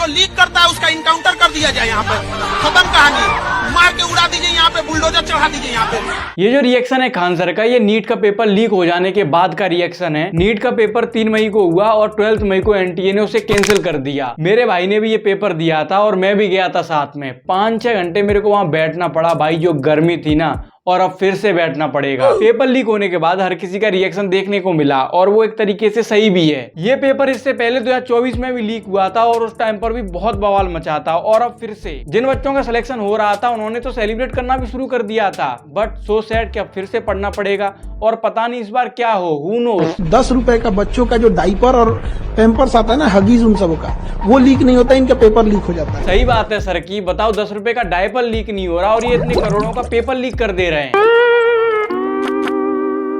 जो लीक करता है उसका इनकाउंटर कर दिया जाए। यहाँ पे खत्म कहानी, मार के उड़ा दीजिए, यहाँ पे बुलडोजर चढ़ा दीजिए। यहाँ पे ये जो रिएक्शन है खान सर का, ये नीट का पेपर लीक हो जाने के बाद का रिएक्शन है। नीट का पेपर 3 मई को हुआ और 12 मई को एनटीए ने उसे कैंसिल कर दिया। मेरे भाई ने भी ये पेपर दिया था और मैं भी गया था साथ में। 5-6 घंटे मेरे को वहां बैठना पड़ा भाई, जो गर्मी थी ना, और अब फिर से बैठना पड़ेगा। पेपर लीक होने के बाद हर किसी का रिएक्शन देखने को मिला और वो एक तरीके से सही भी है। ये पेपर इससे पहले 2024 में भी लीक हुआ था और उस टाइम पर भी बहुत बवाल मचा था। और अब फिर से जिन बच्चों का सिलेक्शन हो रहा था उन्होंने तो सेलिब्रेट करना भी शुरू कर दिया था, बट सो सैड कि अब फिर से पढ़ना पड़ेगा और पता नहीं इस बार क्या हो, हू नोस। 10 रुपए का बच्चों का जो डाइपर और पैम्पर्स आता है ना, हगीज, उन सब का वो लीक नहीं होता, इनका पेपर लीक हो जाता है। सही बात है सर की, बताओ 10 रुपए का डायपर लीक नहीं हो रहा और ये इतने करोड़ों का पेपर लीक कर दे रहे हैं।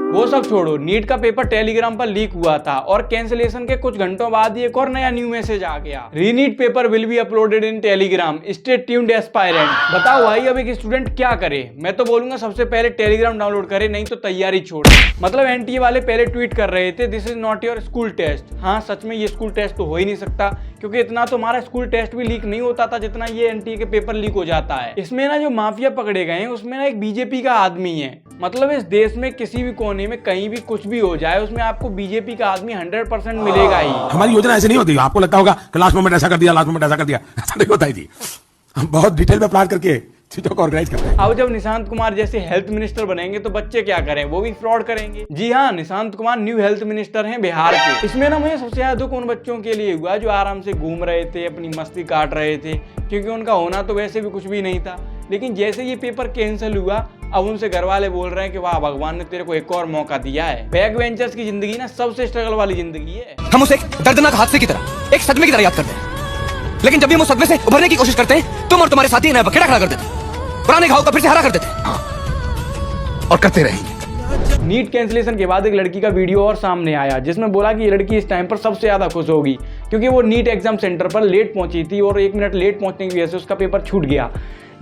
वो सब छोड़ो, नीट का पेपर टेलीग्राम पर लीक हुआ था और कैंसिलेशन के कुछ घंटों बाद एक और नया न्यू मैसेज आ गया। रीनीट paper will be uploaded in Telegram, stay tuned aspirant. बताओ भाई अब एक स्टूडेंट क्या करे? मैं तो बोलूंगा सबसे पहले टेलीग्राम डाउनलोड करे, नहीं तो तैयारी छोड़े। मतलब एनटीए वाले पहले ट्वीट कर रहे थे, this is not your school test. हाँ सच में ये स्कूल टेस्ट तो हो ही नहीं सकता, क्योंकि इतना तो हमारा स्कूल टेस्ट भी लीक नहीं होता था जितना ये एनटीए के पेपर लीक हो जाता है। इसमें ना जो माफिया पकड़े गए हैं उसमें ना एक बीजेपी का आदमी है। मतलब इस देश में किसी भी कोने में कहीं भी कुछ भी हो जाए उसमें आपको बीजेपी का आदमी 100% मिलेगा ही। हमारी योजना ऐसे नहीं होती, आपको लगता होगा कि लास्ट मोमेंट ऐसा कर दिया, लास्ट मोमेंट ऐसा कर दिया, ऐसा नहीं होता है जी। हम बहुत डिटेल में प्लान करके चीजों को ऑर्गेनाइज करते हैं। अब जब निशांत कुमार जैसे हेल्थ मिनिस्टर बनेंगे तो बच्चे क्या करें? वो भी फ्रॉड करेंगे। जी हाँ, Nishant Kumar new health minister हैं बिहार के। इसमें ना मुझे सबसे ज्यादा दुख उन बच्चों के लिए हुआ जो आराम से घूम रहे थे, अपनी मस्ती काट रहे थे, क्योंकि उनका होना तो वैसे भी कुछ भी नहीं था। लेकिन जैसे ये पेपर कैंसिल हुआ, अब उनसे घर वाले बोल रहे हैं कि वाह भगवान ने तेरे को एक और मौका दिया है। बैक बेंचर्स की जिंदगी ना सबसे स्ट्रगल वाली जिंदगी है। हम उसे एक दर्दनाक हादसे की तरह, एक सदमे की तरह याद करते हैं, लेकिन जब भी हम उस सदमे से उभरने की कोशिश करते हैं, तुम और तुम्हारे साथी नया बखेड़ा खड़ा कर देते, पुराने घाव का फिर से हरा कर देते और करते रहेंगे। नीट कैंसिलेशन के बाद एक लड़की का वीडियो और सामने आया जिसमें बोला कि ये लड़की इस टाइम पर सबसे ज्यादा खुश होगी क्योंकि वो नीट एग्जाम सेंटर पर लेट पहुंची थी और 1 मिनट लेट पहुंचने की वजह से उसका पेपर छूट गया।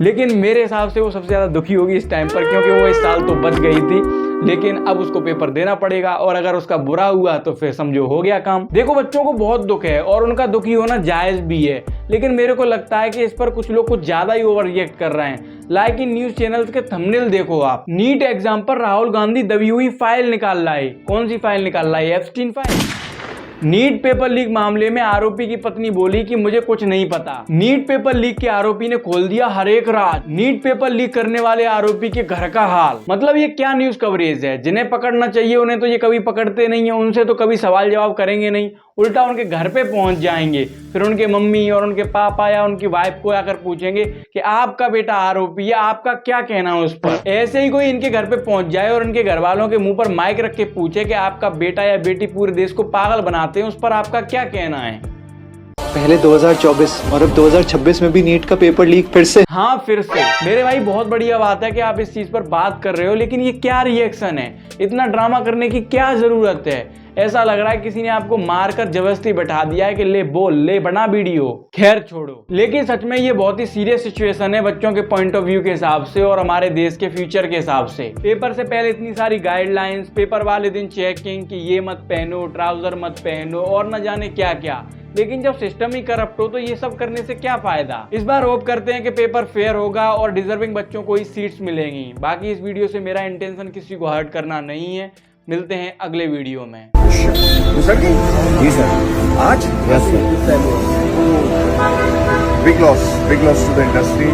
लेकिन मेरे हिसाब से वो सबसे ज्यादा दुखी होगी इस टाइम पर, क्योंकि वो इस साल तो बच गई थी, लेकिन अब उसको पेपर देना पड़ेगा और अगर उसका बुरा हुआ तो फिर समझो हो गया काम। देखो बच्चों को बहुत दुख है और उनका दुखी होना जायज भी है, लेकिन मेरे को लगता है कि इस पर कुछ लोग कुछ ज्यादा ही ओवर रिएक्ट कर रहे हैं। लाइक इन न्यूज चैनल्स के थंबनेल देखो आप, नीट एग्जाम पर राहुल गांधी दबी हुई फाइल निकाल रहा है। कौन सी फाइल निकाल रहा है? Epstein file. NEET paper leak मामले में आरोपी की पत्नी बोली कि मुझे कुछ नहीं पता। नीट पेपर लीक के आरोपी ने खोल दिया हर एक राज। नीट पेपर लीक करने वाले आरोपी के घर का हाल। मतलब ये क्या न्यूज कवरेज है? जिन्हें पकड़ना चाहिए उन्हें तो ये कभी पकड़ते नहीं है, उनसे तो कभी सवाल जवाब करेंगे नहीं, उल्टा उनके घर पे पहुंच जाएंगे। फिर उनके मम्मी और उनके पापा या उनकी वाइफ को आकर पूछेंगे कि आपका बेटा आरोपी है, आपका क्या कहना है उस पर। ऐसे ही कोई इनके घर पे पहुंच जाए और इनके घर वालों के मुंह पर माइक रख के पूछे कि आपका बेटा या बेटी पूरे देश को पागल बनाते हैं, उस पर आपका क्या कहना है? पहले 2024 और अब 2026 में भी नीट का पेपर लीक फिर से। हाँ फिर से। मेरे भाई बहुत बढ़िया बात है कि आप इस चीज पर बात कर रहे हो, लेकिन ये क्या रिएक्शन है? इतना ड्रामा करने की क्या जरूरत है? ऐसा लग रहा है किसी ने आपको मारकर जबरदस्ती बैठा दिया है कि ले बोल, ले बना वीडियो। खैर छोड़ो, लेकिन सच में ये बहुत ही सीरियस सिचुएशन है बच्चों के पॉइंट ऑफ व्यू के हिसाब से और हमारे देश के फ्यूचर के हिसाब से। पेपर से पहले इतनी सारी गाइडलाइंस, पेपर वाले दिन चेकिंग कि ये मत पहनो, ट्राउजर मत पहनो और न जाने क्या क्या, लेकिन जब सिस्टम ही करप्ट हो तो ये सब करने से क्या फायदा? इस बार होप करते हैं कि पेपर फेयर होगा और डिजर्विंग बच्चों को ही सीट्स मिलेंगी। बाकी इस वीडियो से मेरा इंटेंशन किसी को हर्ट करना नहीं है। मिलते हैं अगले वीडियो में। सर जी सर, आज big loss to the industry.